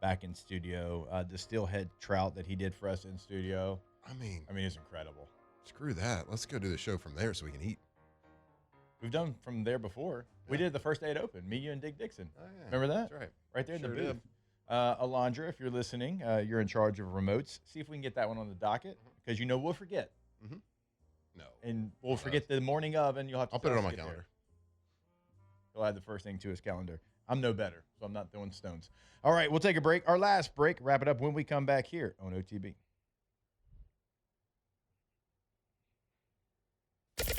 back in studio. The steelhead trout that he did for us in studio. I mean, it's incredible. Screw that. Let's go do the show from there so we can eat. We've done from there before. We did the first day it opened. Me, you, and Dick Dixon. Oh, yeah. Remember that? That's right. Right there in Sure the booth. did. Alondra, if you're listening, you're in charge of remotes. See if we can get that one on the docket, because we'll forget. Mm-hmm. No. And we'll forget the morning of, and you'll have to. I'll put it tell on us my to get there. calendar. He'll add the first thing to his calendar. I'm no better, so I'm not throwing stones. All right, we'll take a break. Our last break. Wrap it up when we come back here on OTB.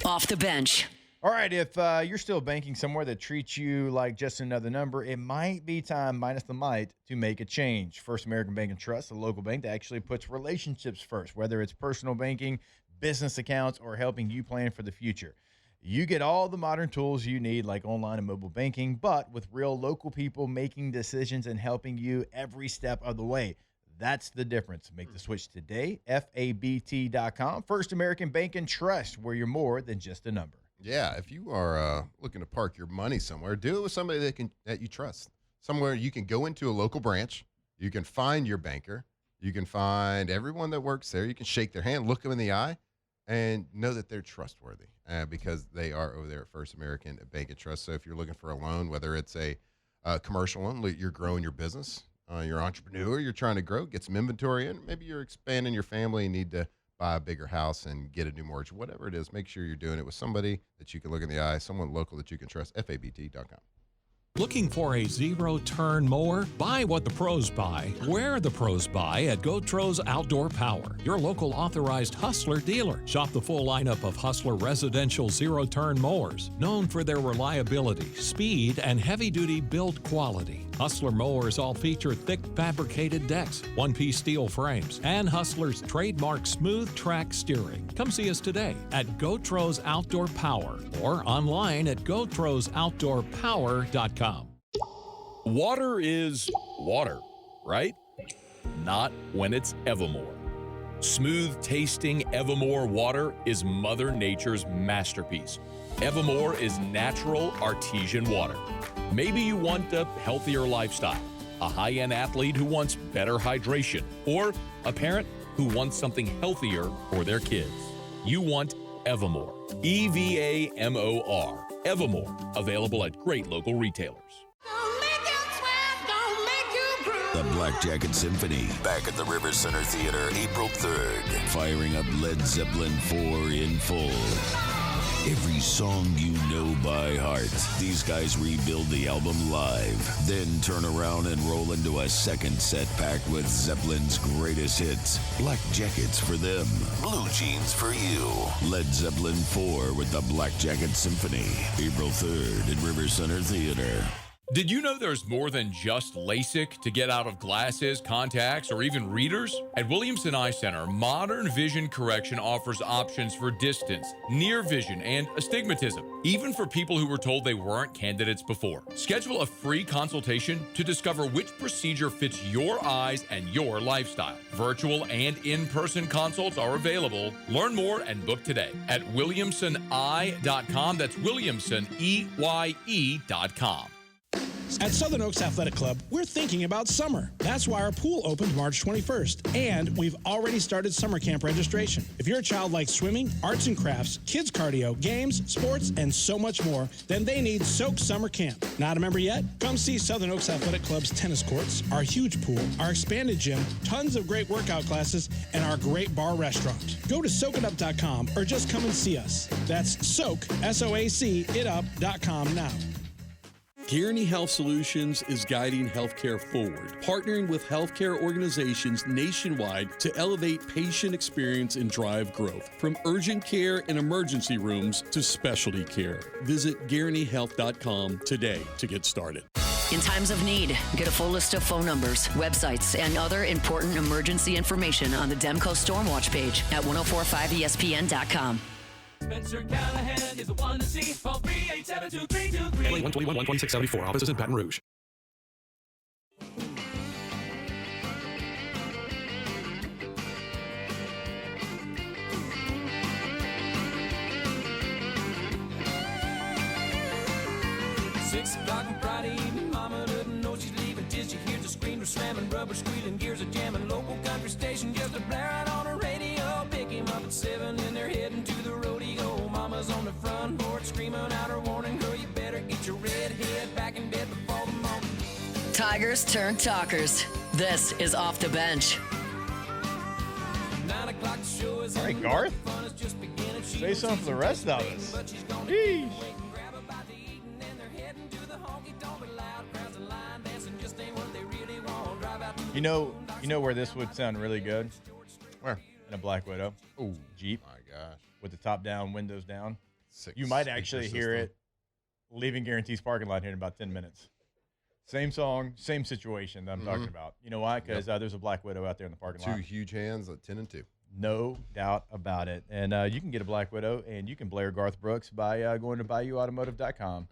Off the bench. All right, if you're still banking somewhere that treats you like just another number, it might be time, minus the might, to make a change. First American Bank and Trust, a local bank that actually puts relationships first, whether it's personal banking, business accounts, or helping you plan for the future. You get all the modern tools you need, like online and mobile banking, but with real local people making decisions and helping you every step of the way. That's the difference. Make the switch today, FABT.com. First American Bank and Trust, where you're more than just a number. Yeah, if you are looking to park your money somewhere, do it with somebody that you trust. Somewhere you can go into a local branch, you can find your banker, you can find everyone that works there, you can shake their hand, look them in the eye, and know that they're trustworthy because they are over there at First American Bank and Trust. So if you're looking for a loan, whether it's a commercial loan, you're growing your business, you're an entrepreneur, you're trying to grow, get some inventory in, maybe you're expanding your family and need to buy a bigger house and get a new mortgage, whatever it is, make sure you're doing it with somebody that you can look in the eye, someone local that you can trust, FABT.com. Looking for a zero-turn mower? Buy what the pros buy, where the pros buy at Gotros Outdoor Power, your local authorized Hustler dealer. Shop the full lineup of Hustler residential zero-turn mowers, known for their reliability, speed, and heavy-duty build quality. Hustler mowers all feature thick fabricated decks, one-piece steel frames, and Hustler's trademark smooth track steering. Come see us today at Gotros Outdoor Power or online at GotrosOutdoorPower.com. Water is water, right? Not when it's Evermore. Smooth-tasting Evermore water is Mother Nature's masterpiece. Evermore is natural artesian water. Maybe you want a healthier lifestyle, a high-end athlete who wants better hydration, or a parent who wants something healthier for their kids. You want Evermore. EVAMOR. Evermore. Available at great local retailers. The Black Jacket Symphony, back at the River Center Theater, April 3rd. Firing up Led Zeppelin 4 in full. Every song you know by heart. These guys rebuild the album live, then turn around and roll into a second set packed with Zeppelin's greatest hits. Black Jackets for them, blue jeans for you. Led Zeppelin 4 with the Black Jacket Symphony, April 3rd at River Center Theater. Did you know there's more than just LASIK to get out of glasses, contacts, or even readers? At Williamson Eye Center, modern vision correction offers options for distance, near vision, and astigmatism, even for people who were told they weren't candidates before. Schedule a free consultation to discover which procedure fits your eyes and your lifestyle. Virtual and in-person consults are available. Learn more and book today at williamsoneye.com. That's williamsoneye.com. At Southern Oaks Athletic Club, we're thinking about summer. That's why our pool opened March 21st, and we've already started summer camp registration. If your child likes swimming, arts and crafts, kids cardio, games, sports, and so much more, then they need Soak Summer Camp. Not a member yet? Come see Southern Oaks Athletic Club's tennis courts, our huge pool, our expanded gym, tons of great workout classes, and our great bar restaurant. Go to SoakItUp.com or just come and see us. That's Soak, S-O-A-C, itup.com now. Guaranty Health Solutions is guiding healthcare forward, partnering with healthcare organizations nationwide to elevate patient experience and drive growth, from urgent care and emergency rooms to specialty care. Visit GuarantyHealth.com today to get started. In times of need, get a full list of phone numbers, websites, and other important emergency information on the Demco Stormwatch page at 1045ESPN.com. Spencer Callahan is the one to see. Call 387-2323. 121-12674. Offices in Baton Rouge. Six o'clock on Friday evening, mama doesn't know she's leaving till she hears the screamer slamming, rubber squealing, gears are jamming, local country station just a blaring on her radio. Pick him up at 7 and they're heading to the rodeo. Mama's on the front porch screaming out her warning, girl, you better get your red head back in bed before the morning. Tigers turn talkers. This is Off the Bench. 9 o'clock the show is All right, Garth. Say something for the rest of us. Sheesh. You know where this would sound really good? Where? In a Black Widow. Oh, Jeep. My gosh. With the top down, windows down. Sick You might actually hear system. it leaving Guarantee's parking lot here in about 10 minutes. Same song, same situation that I'm talking about. You know why? Because there's a Black Widow out there in the parking lot. Two huge hands, 10 and 2. No doubt about it. And you can get a Black Widow, and you can Blair Garth Brooks by going to BayouAutomotive.com.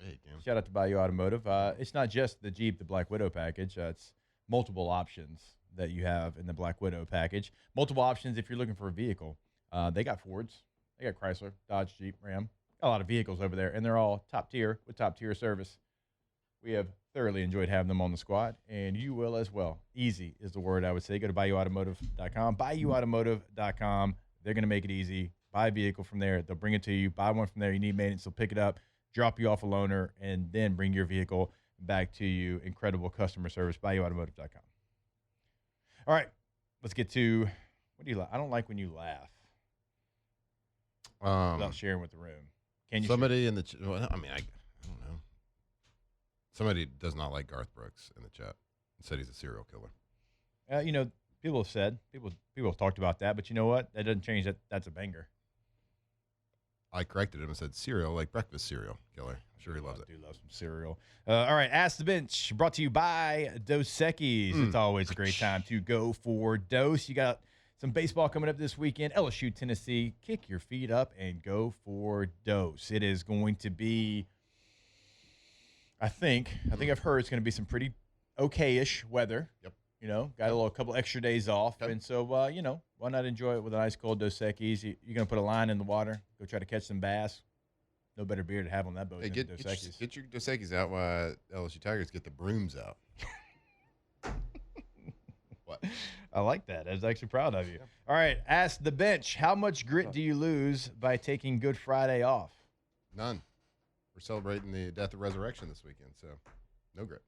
Shout out to Bayou Automotive. It's not just the Jeep, the Black Widow package. It's multiple options that you have in the Black Widow package. Multiple options if you're looking for a vehicle. They got Fords. They got Chrysler, Dodge, Jeep, Ram. Got a lot of vehicles over there, and they're all top tier with top tier service. We have thoroughly enjoyed having them on the squad, and you will as well. Easy is the word I would say. Go to BayouAutomotive.com. BayouAutomotive.com. They're going to make it easy. buy a vehicle from there. They'll bring it to you. Buy one from there. You need maintenance. They'll pick it up, drop you off a loaner, and then bring your vehicle back to you. Incredible customer service. BayouAutomotive.com. All right, let's get to what do you? I don't like when you laugh without sharing with the room. Can you? Somebody in the well, I mean, I don't know. Somebody does not like Garth Brooks in the chat. Said he's a serial killer. People have said people have talked about that, but you know what? That doesn't change that. That's a banger. I corrected him and said cereal, like breakfast cereal killer. I'm sure he loves it. I do love some cereal. All right, Ask the Bench, brought to you by Dos Equis. It's always a great time to go for Dos. You got some baseball coming up this weekend. LSU, Tennessee. Kick your feet up and go for Dos. It is going to be, I think I've heard it's going to be some pretty okay-ish weather. Yep. Got a couple extra days off. Yep. And so, why not enjoy it with an ice cold Dos Equis? You're going to put a line in the water, go try to catch some bass. No better beer to have on that boat than Dos Equis. Get your Dos Equis out while LSU Tigers get the brooms out. What? I like that. I was actually proud of you. Yep. All right, Ask the Bench. How much grit do you lose by taking Good Friday off? None. We're celebrating the death of resurrection this weekend, so no grit.